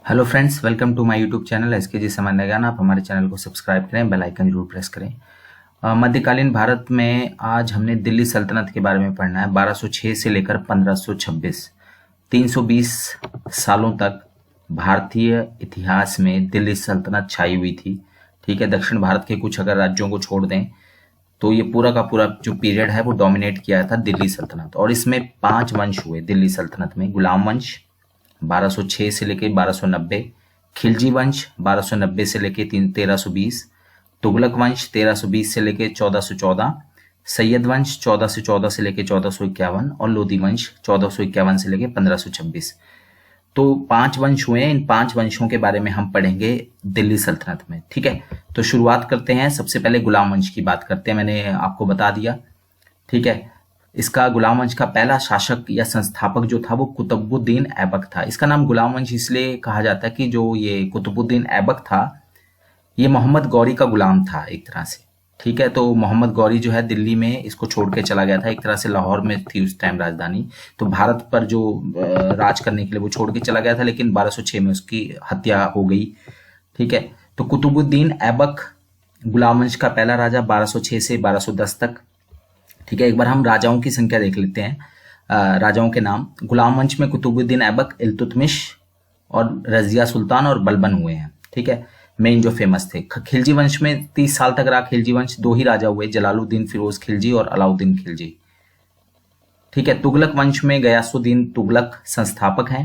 Hello friends, welcome to my YouTube channel SK सामान्य ज्ञान। आप हमारे चैनल को सब्सक्राइब करें, बेल आइकन जरूर प्रेस करें। मध्यकालीन भारत में आज हमने दिल्ली सल्तनत के बारे में पढ़ना है। 1206 से लेकर 1526, 320 सालों तक भारतीय इतिहास में दिल्ली सल्तनत छाई हुई थी। ठीक है, दक्षिण भारत के कुछ अगर राज्यों को छोड़ दें तो ये पूरा का पूरा जो पीरियड है वो डोमिनेट किया था दिल्ली सल्तनत। और इसमें 5 वंश हुए दिल्ली सल्तनत में। गुलाम वंश 1206 से लेके 1290, खिलजी वंश 1290 से लेके 1320, तुगलक वंश 1320 से लेके 1414, सैयद वंश 1414 से लेके 1451 और लोधी वंश 1451 से लेके 1526। तो 5 वंश हुए हैं। इन 5 वंशों के बारे में हम पढ़ेंगे दिल्ली सल्तनत में। ठीक है, तो शुरुआत करते हैं। सबसे पहले गुलाम वंश की बात करते हैं। मैंने आपको बता दिया। ठीक है, इसका गुलाम वंश का पहला शासक या संस्थापक जो था वो कुतुबुद्दीन ऐबक था। इसका नाम गुलाम वंश इसलिए कहा जाता है कि जो ये कुतुबुद्दीन ऐबक था ये मोहम्मद गौरी का गुलाम था एक तरह से। ठीक है, तो मोहम्मद गौरी जो है दिल्ली में इसको छोड़ के चला गया था। एक तरह से लाहौर में थी उस टाइम राजधानी, तो भारत पर जो राज करने के लिए वो छोड़ के चला गया था, लेकिन 1206 में उसकी हत्या हो गई। ठीक है, तो कुतुबुद्दीन ऐबक गुलाम वंश का पहला राजा 1206 से 1210 तक। ठीक है, एक बार हम राजाओं की संख्या देख लेते हैं। राजाओं के नाम गुलाम वंश में कुतुबुद्दीन ऐबक, इल्तुतमिश और रजिया सुल्तान और बलबन हुए हैं। ठीक है, मेन जो फेमस थे। खिलजी वंश में 30 साल तक रहा खिलजी वंश। 2 ही राजा हुए, जलालुद्दीन फिरोज खिलजी और अलाउद्दीन खिलजी। ठीक है, तुगलक वंश में गयासुद्दीन तुगलक संस्थापक हैं।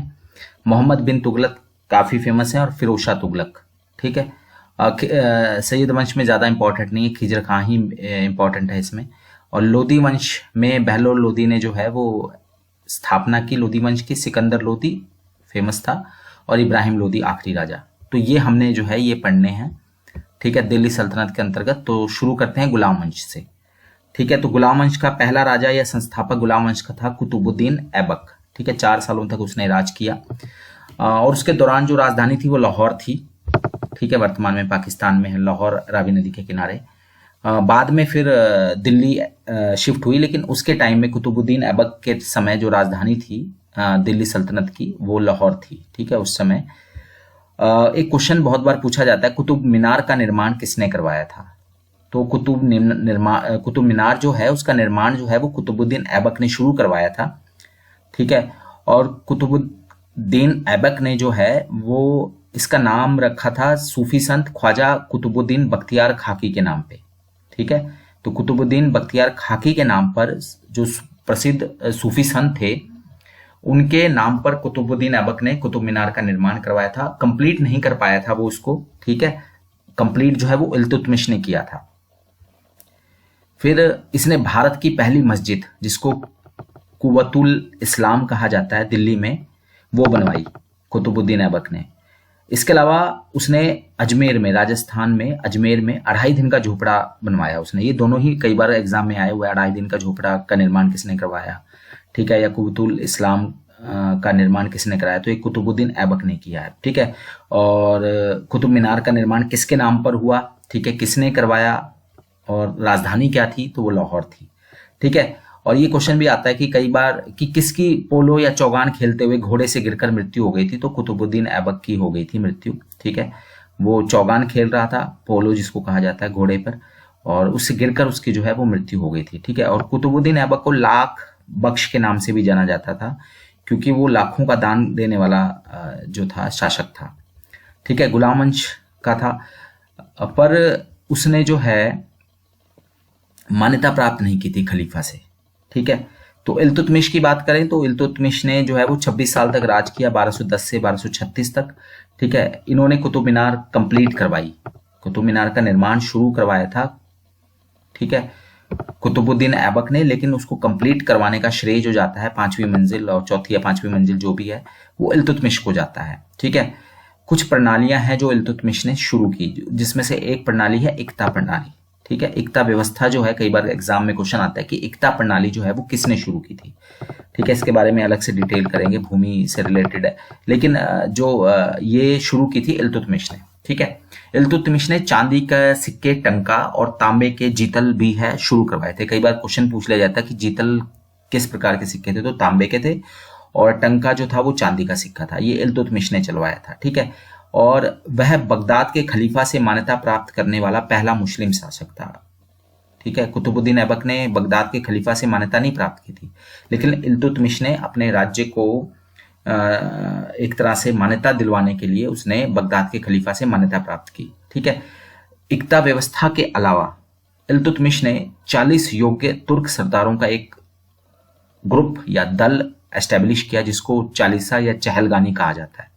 मोहम्मद बिन तुगलक काफी फेमस हैं और फिरोज शाह तुगलक। ठीक है, सैयद वंश में ज्यादा इंपॉर्टेंट नहीं है, खिजर खां ही इंपॉर्टेंट है इसमें। और लोधी वंश में बहलोल लोधी ने जो है वो स्थापना की लोधी वंश की। सिकंदर लोधी फेमस था और इब्राहिम लोधी आखिरी राजा। तो ये हमने जो है ये पढ़ने हैं। ठीक है, दिल्ली सल्तनत के अंतर्गत। तो शुरू करते हैं गुलाम वंश से। ठीक है, तो गुलाम वंश का पहला राजा या संस्थापक गुलाम वंश का था कुतुबुद्दीन ऐबक। ठीक है, 4 सालों तक उसने राज किया और उसके दौरान जो राजधानी थी वो लाहौर थी। ठीक है, वर्तमान में पाकिस्तान में है, लाहौर रावी नदी के किनारे। बाद में फिर दिल्ली शिफ्ट हुई, लेकिन उसके टाइम में कुतुबुद्दीन ऐबक के समय जो राजधानी थी दिल्ली सल्तनत की वो लाहौर थी। ठीक है, उस समय एक क्वेश्चन बहुत बार पूछा जाता है, कुतुब मीनार का निर्माण किसने करवाया था? तो कुतुब मीनार जो है उसका निर्माण जो है वो कुतुबुद्दीन ऐबक ने शुरू करवाया था। ठीक है, और कुतुबुद्दीन ऐबक ने जो है वो इसका नाम रखा था सूफी संत ख्वाजा कुतुबुद्दीन बख्तियार खाकी के नाम पे। ठीक है, तो कुतुबुद्दीन बख्तियार खाकी के नाम पर जो प्रसिद्ध सूफी संत थे उनके नाम पर कुतुबुद्दीन ऐबक ने कुतुब मीनार का निर्माण करवाया था। कंप्लीट नहीं कर पाया था वो उसको। ठीक है, कंप्लीट जो है वो इल्तुतमिश ने किया था। फिर इसने भारत की पहली मस्जिद जिसको कुव्वतुल इस्लाम कहा जाता है दिल्ली में, वो बनवाई कुतुबुद्दीन ऐबक ने। इसके अलावा उसने अजमेर में, राजस्थान में अजमेर में 2.5 दिन का झोपड़ा बनवाया उसने। ये दोनों ही कई बार एग्जाम में आए हुए। 2.5 दिन का झोपड़ा का निर्माण किसने करवाया? ठीक है, या कुतुबुल इस्लाम का निर्माण किसने कराया? तो ये कुतुबुद्दीन ऐबक ने किया है। ठीक है, और कुतुब मीनार का निर्माण किसके नाम पर हुआ? ठीक है, किसने करवाया और राजधानी क्या थी? तो वो लाहौर थी। ठीक है, और ये क्वेश्चन भी आता है कि कई बार कि किसकी पोलो या चौगान खेलते हुए घोड़े से गिरकर मृत्यु हो गई थी? तो कुतुबुद्दीन ऐबक की हो गई थी मृत्यु। ठीक है, वो चौगान खेल रहा था, पोलो जिसको कहा जाता है, घोड़े पर, और उससे गिरकर उसकी जो है वो मृत्यु हो गई थी। ठीक है, और कुतुबुद्दीन ऐबक को लाख बख्श के नाम से भी जाना जाता था क्योंकि वो लाखों का दान देने वाला जो था शासक था। ठीक है, गुलाम वंश का था, पर उसने जो है मान्यता प्राप्त नहीं की थी खलीफा से। ठीक है, तो इल्तुतमिश की बात करें तो इल्तुतमिश ने जो है वो 26 साल तक राज किया, 1210 से 1236 तक। ठीक है, इन्होंने कुतुब मीनार कंप्लीट करवाई, कुतुब मीनार का निर्माण शुरू करवाया था। ठीक है, कुतुबुद्दीन ऐबक ने, लेकिन उसको कंप्लीट करवाने का श्रेय जो जाता है 5वीं मंजिल और 4थी या 5वीं मंजिल जो भी है वो इल्तुतमिश को जाता है। ठीक है, कुछ प्रणालियां हैं जो इल्तुतमिश ने शुरू की, जिसमें से एक प्रणाली है एकता प्रणाली। ठीक है, एकता व्यवस्था जो है, कई बार एग्जाम में क्वेश्चन आता है कि एकता प्रणाली जो है वो किसने शुरू की थी? ठीक है, इसके बारे में अलग से डिटेल करेंगे, भूमि से रिलेटेड है, लेकिन जो ये शुरू की थी इल्तुतमिश ने। ठीक है, इल्तुतमिश ने चांदी का सिक्के, टंका और तांबे के जीतल भी है शुरू करवाए थे। कई बार क्वेश्चन पूछ लिया जाता है कि जीतल किस प्रकार के सिक्के थे? तो तांबे के थे। और टंका जो था वो चांदी का सिक्का था। ये इल्तुतमिश ने चलवाया था, ठीक है। और वह बगदाद के खलीफा से मान्यता प्राप्त करने वाला पहला मुस्लिम शासक था, ठीक है। कुतुबुद्दीन ऐबक ने बगदाद के खलीफा से मान्यता नहीं प्राप्त की थी, लेकिन इल्तुतमिश ने अपने राज्य को एक तरह से मान्यता दिलवाने के लिए उसने बगदाद के खलीफा से मान्यता प्राप्त की, ठीक है। इक्ता व्यवस्था के अलावा इल्तुतमिश ने 40 योग्य तुर्क सरदारों का एक ग्रुप या दल एस्टेब्लिश किया, जिसको चालीसा या चहलगानी कहा जाता है,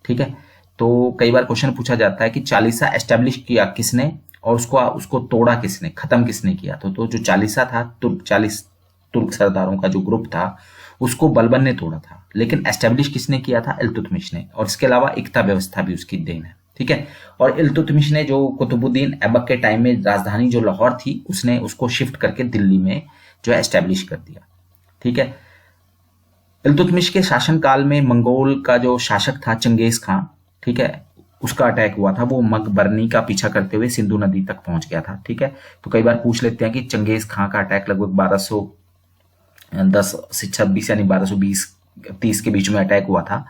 ठीक है। तो कई बार क्वेश्चन पूछा जाता है कि चालीसा एस्टेब्लिश किया किसने और उसको तोड़ा किसने, खत्म किसने किया। तो जो चालीसा था, 40 तुर्क सरदारों का जो ग्रुप था, उसको बलबन ने तोड़ा था, लेकिन एस्टेब्लिश किसने किया था? इल्तुतमिश ने। और इसके अलावा इक्ता व्यवस्था भी उसकी देन है, ठीक है। और इल्तुतमिश ने जो कुतुबुद्दीन ऐबक के टाइम में राजधानी जो लाहौर थी, उसने उसको शिफ्ट करके दिल्ली में जो है एस्टेब्लिश कर दिया, ठीक है। इल्तुतमिश के शासनकाल में मंगोल का जो शासक था चंगेज खां, ठीक है, उसका अटैक हुआ था। वो मकबरनी का पीछा करते हुए सिंधु नदी तक पहुंच गया था, ठीक है। तो कई बार पूछ लेते हैं कि चंगेज खां का अटैक लगभग 1210 से 26 यानी 1220-30 के बीच में अटैक हुआ था।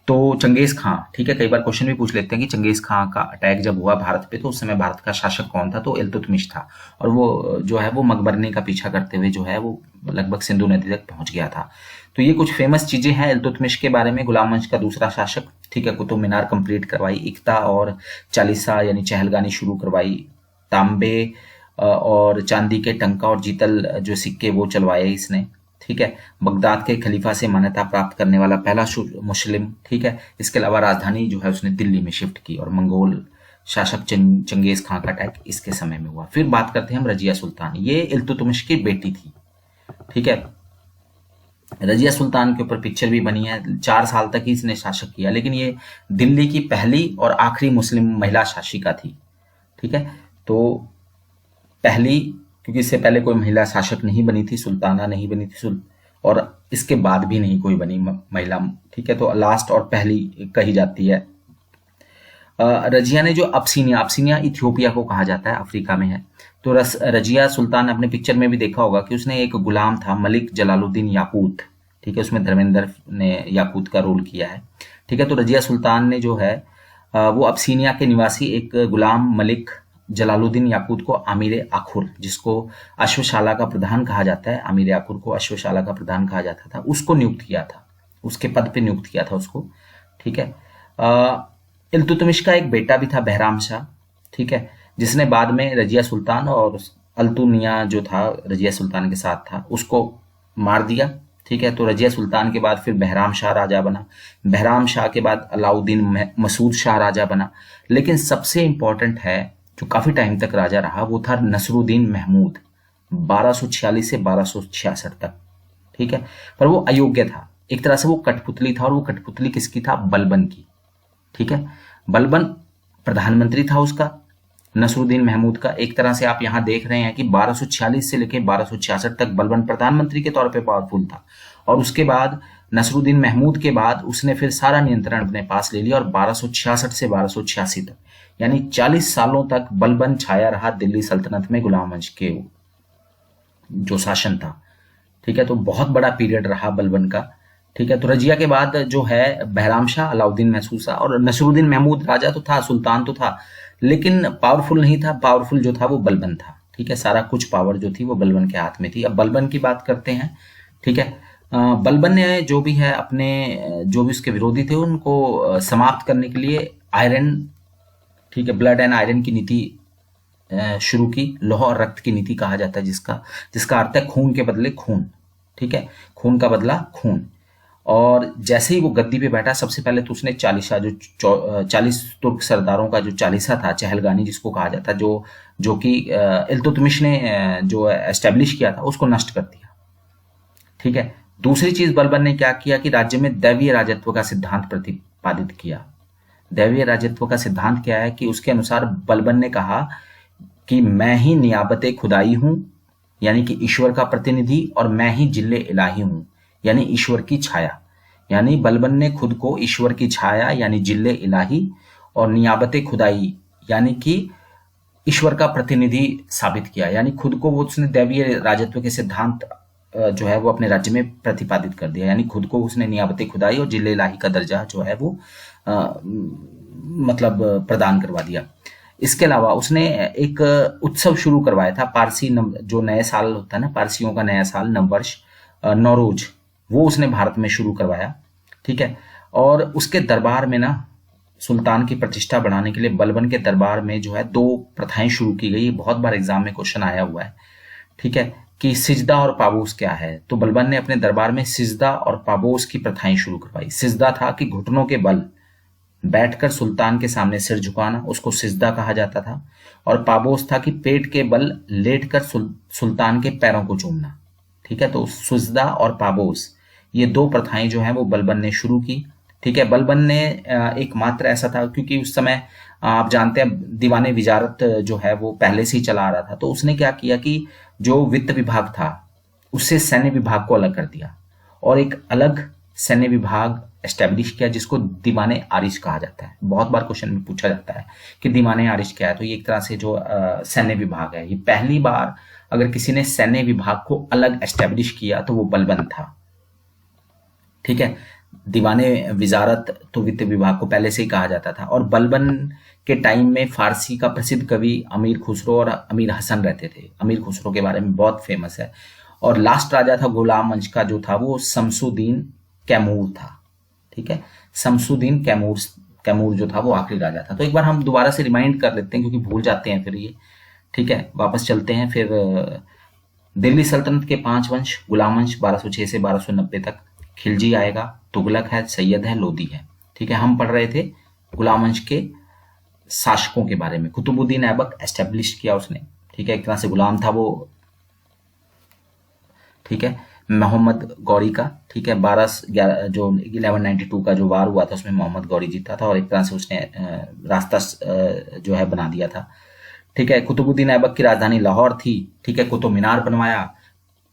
तो चंगेज खां, ठीक है, कई बार क्वेश्चन भी पूछ लेते हैं कि चंगेज खां का अटैक जब हुआ भारत पे, तो उस समय भारत का शासक कौन था? तो इल्तुतमिश था। और वो जो है वो मकबरनी का पीछा करते हुए जो है वो लगभग सिंधु नदी तक पहुंच गया था। तो ये कुछ फेमस चीजें हैं इल्तुतमिश के बारे में। गुलाम वंश का दूसरा शासक, ठीक है, कुतुब मीनार कंप्लीट करवाई, इक्ता और चालीसा यानी चहलगानी शुरू करवाई, तांबे और चांदी के टंका और जीतल जो सिक्के वो चलवाए इसने, ठीक है। बगदाद के खलीफा से मान्यता प्राप्त करने वाला पहला मुस्लिम, ठीक है। इसके अलावा राजधानी जो है उसने दिल्ली में शिफ्ट की। और मंगोल शासक चंगेज खां का अटैक इसके समय में हुआ। फिर बात करते हैं हम रजिया सुल्तान। ये इल्तुतमिश की बेटी थी, ठीक है। रजिया सुल्तान के ऊपर पिक्चर भी बनी है। 4 साल तक ही इसने शासक किया, लेकिन ये दिल्ली की पहली और आखिरी मुस्लिम महिला शासिका थी, ठीक है। तो पहली, क्योंकि इससे पहले कोई महिला शासक नहीं बनी थी, सुल्ताना नहीं बनी थी, और इसके बाद भी नहीं कोई बनी महिला, ठीक है। तो लास्ट और पहली कही जाती है। रजिया ने जो अब्सीनिया इथियोपिया को कहा जाता है, अफ्रीका में है। तो रजिया सुल्तान, अपने पिक्चर में भी देखा होगा कि उसने एक गुलाम था मलिक जलालुद्दीन याकूत, ठीक है, उसमें धर्मेंद्र ने याकूत का रोल किया है, ठीक है। तो रजिया सुल्तान ने जो है वो अब्सीनिया के निवासी एक गुलाम मलिक जलालुद्दीन याकूत को आमिर आखुर, जिसको अश्वशाला का प्रधान कहा जाता है, आमिर आखुर को अश्वशाला का प्रधान कहा जाता था, उसको नियुक्त किया था, उसके पद पे नियुक्त किया था उसको, ठीक है। इल्तुतमिश का एक बेटा भी था बहराम शाह, ठीक है, जिसने बाद में रजिया सुल्तान और अल्तुमिया जो था रजिया सुल्तान के साथ था उसको मार दिया, ठीक है। तो रजिया सुल्तान के बाद फिर बहराम शाह राजा बना। बहराम शाह के बाद अलाउद्दीन मसूद शाह राजा बना। लेकिन सबसे इंपॉर्टेंट है, जो काफी टाइम तक राजा रहा, वो था नसरुद्दीन महमूद, 1246 से 1266 तक, ठीक है। पर वो अयोग्य था, एक तरह से वो कठपुतली था। और वो कठपुतली किसकी था? बलबन की, ठीक है। बलबन प्रधानमंत्री था उसका, नसरुद्दीन महमूद का। एक तरह से आप यहां देख रहे हैं कि 1246 से लेकर 1266 तक बलबन प्रधानमंत्री के तौर पे पावरफुल था। और उसके बाद नसरुद्दीन महमूद के बाद उसने फिर सारा नियंत्रण अपने पास ले लिया। और 1266 से 1286 तक, यानी 40 सालों तक बलबन छाया रहा दिल्ली सल्तनत में, गुलाम वंश के जो शासन था, ठीक है। तो बहुत बड़ा पीरियड रहा बलबन का, ठीक है। तो रजिया के बाद जो है बहराम शाह, अलाउद्दीन महसूद और नसरुद्दीन महमूद राजा तो था, सुल्तान तो था, लेकिन पावरफुल नहीं था। पावरफुल जो था वो बलबन था, ठीक है। सारा कुछ पावर जो थी वो बलबन के हाथ में थी। अब बलबन की बात करते हैं, ठीक है। बलबन ने जो भी है अपने जो भी उसके विरोधी थे उनको समाप्त करने के लिए आयरन, ठीक है, ब्लड एंड आयरन की नीति शुरू की। लौह और रक्त की नीति कहा जाता है जिसका अर्थ है खून के बदले खून, ठीक है, खून का बदला खून। और जैसे ही वो गद्दी पे बैठा, सबसे पहले तो उसने 40 तुर्क सरदारों का जो चालीसा था, चहलगानी जिसको कहा जाता, जो कि इल्तुतमिश ने जो एस्टेब्लिश किया था, उसको नष्ट कर दिया, ठीक है। दूसरी चीज बलबन ने क्या किया कि राज्य में दैवीय राजत्व का सिद्धांत प्रतिपादित किया। दैवीय राजत्व का सिद्धांत क्या है कि उसके अनुसार बलबन ने कहा कि मैं ही नियाबत खुदाई हूं, यानी कि ईश्वर का प्रतिनिधि, और मैं ही जिल्ले इलाही हूं, यानी ईश्वर की छाया। यानी बलबन ने खुद को ईश्वर की छाया यानी जिल्ले इलाही और नियाबत खुदाई यानी कि ईश्वर का प्रतिनिधि साबित किया। यानी खुद को वो उसने दैवीय राजत्व के सिद्धांत जो है वो अपने राज्य में प्रतिपादित कर दिया, यानी खुद को उसने नियाबत खुदाई और जिले इलाही का दर्जा जो है वो मतलब प्रदान करवा दिया। इसके अलावा उसने एक उत्सव शुरू करवाया था, पारसी जो नए साल होता है ना, पारसियों का नया साल नववर्ष नौरोज, वो उसने भारत में शुरू करवाया। ठीक है, और उसके दरबार में ना सुल्तान की प्रतिष्ठा बढ़ाने के लिए बलबन के दरबार में जो है 2 प्रथाएं शुरू की गई। बहुत बार एग्जाम में क्वेश्चन आया हुआ है। ठीक है, कि सिजदा और पाबोस क्या है। तो बलबन ने अपने दरबार में सिजदा और पाबोस की प्रथाएं शुरू करवाई। सिजदा था कि घुटनों के बल बैठकर सुल्तान के सामने सिर झुकाना, उसको सिजदा कहा जाता था। और पाबोस था कि पेट के बल लेटकर सुल्तान के पैरों को चूमना। ठीक है, तो सिजदा और पाबोस ये 2 प्रथाएं जो हैं वो बलबन ने शुरू की। ठीक है, बलबन ने एकमात्र ऐसा था, क्योंकि उस समय आप जानते हैं दीवाने विजारत जो है वो पहले से ही चला आ रहा था। तो उसने क्या किया कि जो वित्त विभाग था उससे सैन्य विभाग को अलग कर दिया और एक अलग सैन्य विभाग एस्टेब्लिश किया जिसको दीवाने आरिश कहा जाता है। बहुत बार क्वेश्चन में पूछा जाता है कि दीवाने आरिश क्या है। तो ये एक तरह से जो सैन्य विभाग है, ये पहली बार अगर किसी ने सैन्य विभाग को अलग एस्टेब्लिश किया तो वो बलबन था। ठीक है, दीवाने विजारत तो वित्त विभाग को पहले से ही कहा जाता था। और बलबन के टाइम में फारसी का प्रसिद्ध कवि अमीर खुसरो और अमीर हसन रहते थे। अमीर खुसरो के बारे में बहुत फेमस है। और लास्ट राजा था गुलाम वंश का जो था वो शमसुद्दीन कैमूर था। ठीक है, शमसुद्दीन कैमूर जो था वो आखिरी राजा था। तो एक बार हम दोबारा से रिमाइंड कर लेते हैं क्योंकि भूल जाते हैं फिर ये। ठीक है, वापस चलते हैं फिर। दिल्ली सल्तनत के 5 वंश, गुलाम वंश 1206 से 1290 तक, खिलजी आएगा, तुगलक है, सैयद है, लोदी है। ठीक है, हम पढ़ रहे थे गुलाम वंश के शासकों के बारे में। कुतुबुद्दीन ऐबक एस्टेब्लिश किया उसने। ठीक है, एक तरह से गुलाम था वो। ठीक है, मोहम्मद गौरी का, ठीक है, 1192 का जो वार हुआ था उसमें मोहम्मद गौरी जीता था और एक तरह से उसने रास्ता जो है बना दिया था। ठीक है, कुतुबुद्दीन ऐबक की राजधानी लाहौर थी। ठीक है, कुतुब मीनार बनवाया,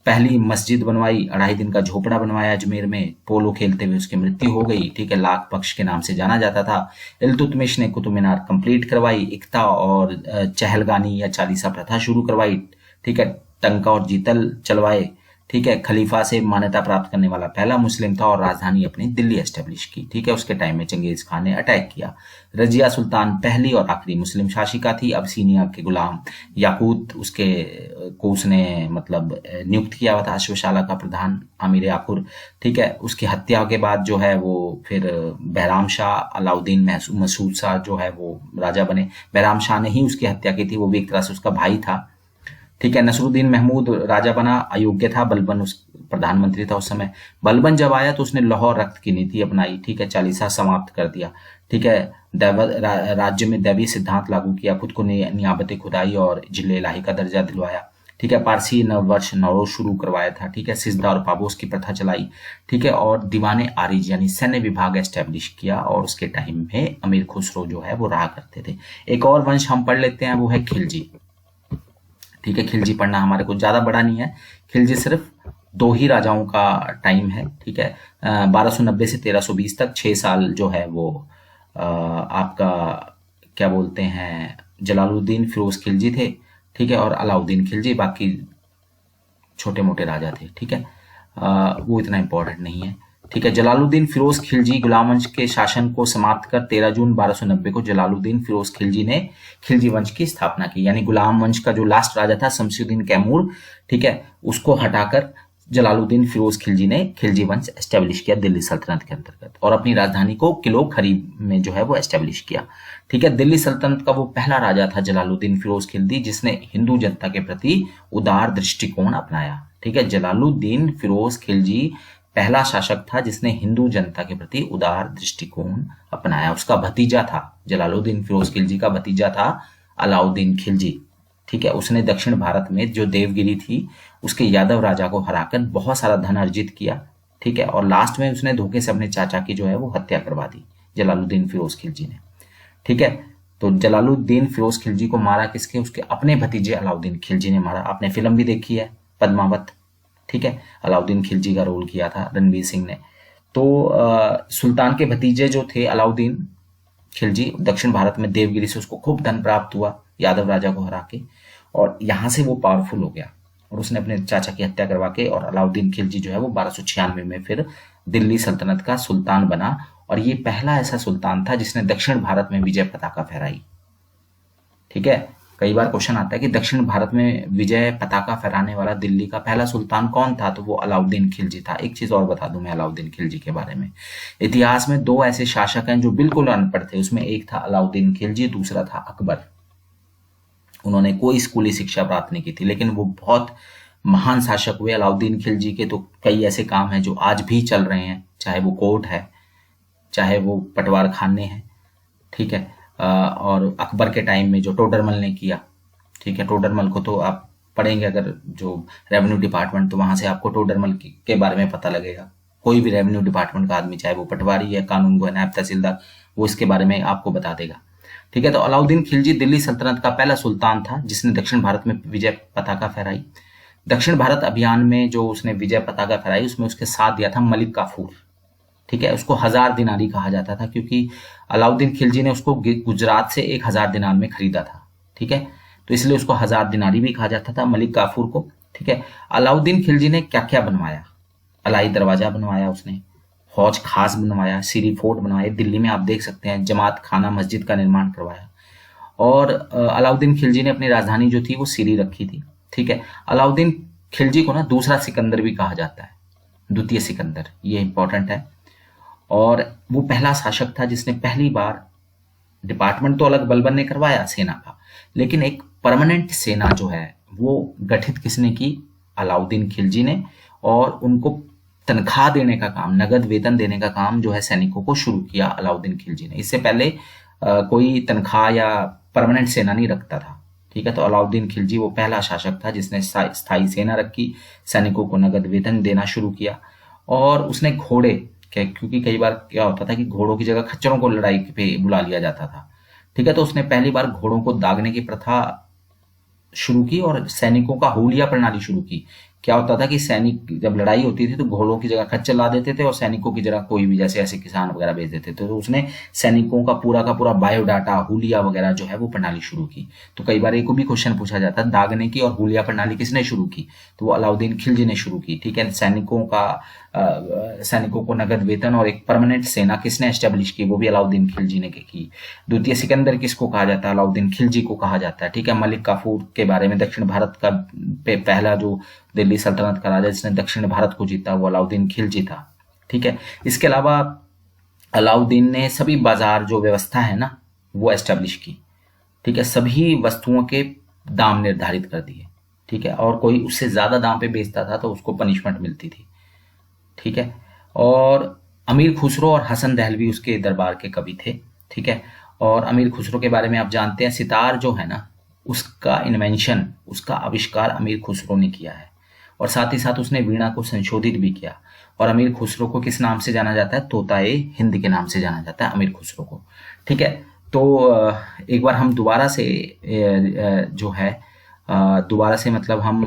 पहली मस्जिद बनवाई, 2.5 दिन का झोपड़ा बनवाया अजमेर में। पोलो खेलते हुए उसकी मृत्यु हो गई। ठीक है, लाख पक्ष के नाम से जाना जाता था। इल्तुतमिश ने कुतुब मीनार कंप्लीट करवाई, इक्ता और चहलगानी या चालीसा प्रथा शुरू करवाई। ठीक है, टंका और जीतल चलवाए। ठीक है, खलीफा से मान्यता प्राप्त करने वाला पहला मुस्लिम था और राजधानी अपनी दिल्ली एस्टेब्लिश की। ठीक है, उसके टाइम में चंगेज खान ने अटैक किया। रजिया सुल्तान पहली और आखिरी मुस्लिम शासिका थी। अबसीनिया के गुलाम याकूत को उसने मतलब नियुक्त किया हुआ था अश्वशाला का प्रधान, अमीर याकुर। ठीक है, उसकी हत्या के बाद जो है वो फिर बहराम शाह अलाउद्दीन मसूद शाह जो है वो राजा बने। बहराम शाह ने ही उसकी हत्या की थी, वो भी एक तरह से उसका भाई था। ठीक है, नसरुद्दीन महमूद राजा बना, अयोग्य था। बलबन उस प्रधानमंत्री था उस समय। बलबन जब आया तो उसने लाहौर रक्त की नीति अपनाई। ठीक है, चालीसा समाप्त कर दिया। ठीक है, राज्य में दैवीय सिद्धांत लागू किया, खुद को नियाबत खुदाई और जिले इलाही का दर्जा दिलवाया। ठीक है, पारसी नववर्ष नौरोज शुरू करवाया था। ठीक है, सिजदा और पाबोस की प्रथा चलाई। ठीक है, और दीवाने आरिज यानी सैन्य विभाग एस्टेब्लिश किया और उसके टाइम में अमीर खुसरो जो है वो रहा करते थे। एक और वंश हम पढ़ लेते हैं, वो है खिलजी। ठीक है, खिलजी पढ़ना हमारे को ज्यादा बड़ा नहीं है। खिलजी सिर्फ 2 ही राजाओं का टाइम है। ठीक है, 1290 से 1320 तक 6 साल जो है वो आपका क्या बोलते हैं जलालुद्दीन फिरोज खिलजी थे। ठीक है, और अलाउद्दीन खिलजी, बाकी छोटे मोटे राजा थे। ठीक है, वो इतना इंपॉर्टेंट नहीं है। ठीक है, जलालुद्दीन फिरोज खिलजी गुलाम वंश के शासन को समाप्त कर 13 जून 1290 को जलालुद्दीन फिरोज खिलजी ने खिलजी वंश की स्थापना की। यानी गुलाम वंश का जो लास्ट राजा था शमसुद्दीन कैमूर, ठीक है, उसको हटाकर जलालुद्दीन फिरोज खिलजी ने खिलजी वंश एस्टेब्लिश किया दिल्ली सल्तनत के अंतर्गत और अपनी राजधानी को किलो खरीब में जो है वो एस्टेब्लिश किया। ठीक है, दिल्ली सल्तनत का वो पहला राजा था जलालुद्दीन फिरोज खिलजी जिसने हिंदू जनता के प्रति उदार दृष्टिकोण अपनाया। ठीक है, जलालुद्दीन फिरोज खिलजी पहला शासक था जिसने हिंदू जनता के प्रति उदार दृष्टिकोण अपनाया। उसका भतीजा था, जलालुद्दीन फिरोज खिलजी का भतीजा था अलाउद्दीन खिलजी। ठीक है, उसने दक्षिण भारत में जो देवगिरी थी उसके यादव राजा को हराकर बहुत सारा धन अर्जित किया। ठीक है, और लास्ट में उसने धोखे से अपने चाचा की जो है वो हत्या करवा दी जलालुद्दीन फिरोज खिलजी ने। ठीक है, तो जलालुद्दीन फिरोज खिलजी को मारा किसके? उसके अपने भतीजे अलाउद्दीन खिलजी ने मारा। आपने फिल्म भी देखी है पद्मावत। ठीक है, अलाउद्दीन खिलजी का रोल किया था रणवीर सिंह ने। तो सुल्तान के भतीजे जो थे अलाउद्दीन खिलजी, दक्षिण भारत में देवगिरी से उसको खूब धन प्राप्त हुआ यादव राजा को हरा के, और यहां से वो पावरफुल हो गया और उसने अपने चाचा की हत्या करवा के, और अलाउद्दीन खिलजी जो है वो 1296 में फिर दिल्ली सल्तनत का सुल्तान बना। और ये पहला ऐसा सुल्तान था जिसने दक्षिण भारत में विजय पताका फहराई। ठीक है, कई बार क्वेश्चन आता है कि दक्षिण भारत में विजय पताका फहराने वाला दिल्ली का पहला सुल्तान कौन था, तो वो अलाउद्दीन खिलजी था। एक चीज और बता दूं मैं अलाउद्दीन खिलजी के बारे में, इतिहास में दो ऐसे शासक हैं जो बिल्कुल अनपढ़ थे। उसमें एक था अलाउद्दीन खिलजी, दूसरा था अकबर। उन्होंने कोई स्कूली शिक्षा प्राप्त नहीं की थी, लेकिन वो बहुत महान शासक हुए। अलाउद्दीन खिलजी के तो कई ऐसे काम हैं जो आज भी चल रहे हैं, चाहे वो कोर्ट है, चाहे वो पटवार खाने हैं। ठीक है, और अकबर के टाइम में जो टोडरमल ने किया, ठीक है, टोडरमल को तो आप पढ़ेंगे अगर जो रेवेन्यू डिपार्टमेंट, तो वहां से आपको टोडरमल के बारे में पता लगेगा। कोई भी रेवेन्यू डिपार्टमेंट का आदमी, चाहे वो पटवारी है, कानून गो है, नायब तहसीलदार, वो इसके बारे में आपको बता देगा। ठीक है, तो अलाउद्दीन खिलजी दिल्ली सल्तनत का पहला सुल्तान था जिसने दक्षिण भारत में विजय पताका फहराई। दक्षिण भारत अभियान में जो उसने विजय पताका फहराई, उसमें उसके साथ दिया था मलिक काफूर। ठीक है, उसको 1000 दिनारी कहा जाता था क्योंकि अलाउद्दीन खिलजी ने उसको गुजरात से 1000 दिनार में खरीदा था। ठीक है, तो इसलिए उसको 1000 दिनारी भी कहा जाता था, मलिक काफूर को। ठीक है, अलाउद्दीन खिलजी ने क्या क्या बनवाया? अलाई दरवाजा बनवाया उसने, हौज खास बनवाया, सीरी फोर्ट बनवाए, दिल्ली में आप देख सकते हैं जमात खाना मस्जिद का निर्माण करवाया। और अलाउद्दीन खिलजी ने अपनी राजधानी जो थी वो सीरी रखी थी। ठीक है, अलाउद्दीन खिलजी को ना दूसरा सिकंदर भी कहा जाता है, द्वितीय सिकंदर, ये इंपॉर्टेंट है। और वो पहला शासक था जिसने पहली बार, डिपार्टमेंट तो अलग बलबन ने करवाया सेना का, लेकिन एक परमानेंट सेना जो है वो गठित किसने की? अलाउद्दीन खिलजी ने। और उनको तनख्वाह देने का काम, नगद वेतन देने का काम जो है सैनिकों को शुरू किया अलाउद्दीन खिलजी ने। इससे पहले कोई तनख्वाह या परमानेंट सेना नहीं रखता था। ठीक है, तो अलाउद्दीन खिलजी वो पहला शासक था जिसने स्थायी सेना रखी, सैनिकों को नगद वेतन देना शुरू किया। और उसने घोड़े, क्योंकि कई बार क्या होता था कि घोड़ों की जगह खच्चरों को लड़ाई पे बुला लिया जाता था। ठीक है, तो उसने पहली बार घोड़ों को दागने की प्रथा शुरू की और सैनिकों का हुलिया प्रणाली शुरू की। क्या होता था कि सैनिक जब लड़ाई होती थी तो घोड़ों की जगह खच्चर ला देते थे और सैनिकों की जगह कोई भी, जैसे ऐसे किसान वगैरह भेज देते थे। तो उसने सैनिकों का पूरा बायोडाटा, हुलिया वगैरह जो है वो प्रणाली शुरू की। तो कई बार एक भी क्वेश्चन पूछा जाता है, दागने की और हुलिया प्रणाली किसने शुरू की? तो वो अलाउद्दीन खिलजी ने शुरू की। ठीक है, सैनिकों को नगद वेतन और एक परमानेंट सेना किसने एस्टेब्लिश की? वो भी अलाउद्दीन खिलजी ने की। द्वितीय सिकंदर किसको कहा जाता है? अलाउद्दीन खिलजी को कहा जाता है। ठीक है, मलिक काफूर के बारे में, दक्षिण भारत का पहला जो दिल्ली सल्तनत का राजा जिसने दक्षिण भारत को जीता वो अलाउद्दीन खिलजी था। ठीक है, इसके अलावा अलाउद्दीन ने सभी बाजार जो व्यवस्था है ना वो एस्टेब्लिश की। ठीक है, सभी वस्तुओं के दाम निर्धारित कर दिए। ठीक है, और कोई उससे ज्यादा दाम पे बेचता था तो उसको पनिशमेंट मिलती थी। ठीक है, और अमीर खुसरो और हसन दहलवी उसके दरबार के कवि थे। ठीक है, और अमीर खुसरो के बारे में आप जानते हैं, सितार जो है ना उसका इन्वेंशन, उसका आविष्कार अमीर खुसरो ने किया है। और साथ ही साथ उसने वीणा को संशोधित भी किया। और अमीर खुसरो को किस नाम से जाना जाता है? तोताए हिंद के नाम से जाना जाता है अमीर खुसरो को। ठीक है, तो एक बार हम दोबारा से जो है दोबारा से मतलब हम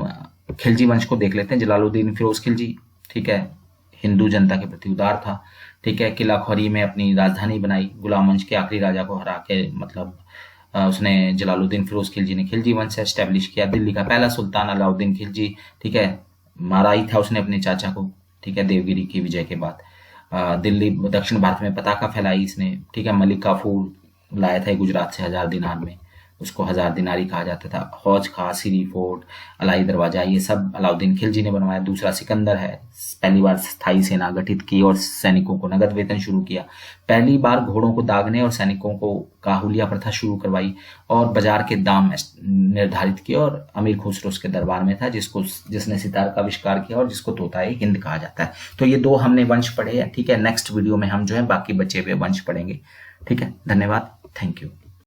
खिलजी वंश को देख लेते हैं। जलालुद्दीन फिरोज खिलजी, ठीक है, हिंदू जनता के प्रति उदार था। ठीक है, किला खौरी में अपनी राजधानी बनाई, गुलाम वंश के आखिरी राजा को हरा के, मतलब उसने जलालुद्दीन फिरोज खिलजी ने खिलजी वंश एस्टेब्लिश किया। दिल्ली का पहला सुल्तान अलाउद्दीन खिलजी, ठीक है, मारा ही था उसने अपने चाचा को। ठीक है, देवगिरी की विजय के बाद दिल्ली दक्षिण भारत में पताका फैलाई इसने। ठीक है, मलिक काफूर लाया था गुजरात से 1000 दिनार में, उसको 1000 दिनारी कहा जाता था। हौज खास, सीरी फोर्ट, अलाई दरवाजा, ये सब अलाउद्दीन खिलजी ने बनवाया। दूसरा सिकंदर है, पहली बार स्थायी सेना गठित की और सैनिकों को नगद वेतन शुरू किया। पहली बार घोड़ों को दागने और सैनिकों को काहुलिया प्रथा शुरू करवाई और बाजार के दाम निर्धारित किए। और अमीर खुसरो उसके दरबार में था जिसने सितार का आविष्कार किया और जिसको तोताए हिंद कहा जाता है। तो ये दो हमने वंश पढ़े हैं। ठीक है, नेक्स्ट वीडियो में हम जो है बाकी बचे हुए वंश पढ़ेंगे। ठीक है, धन्यवाद, थैंक यू।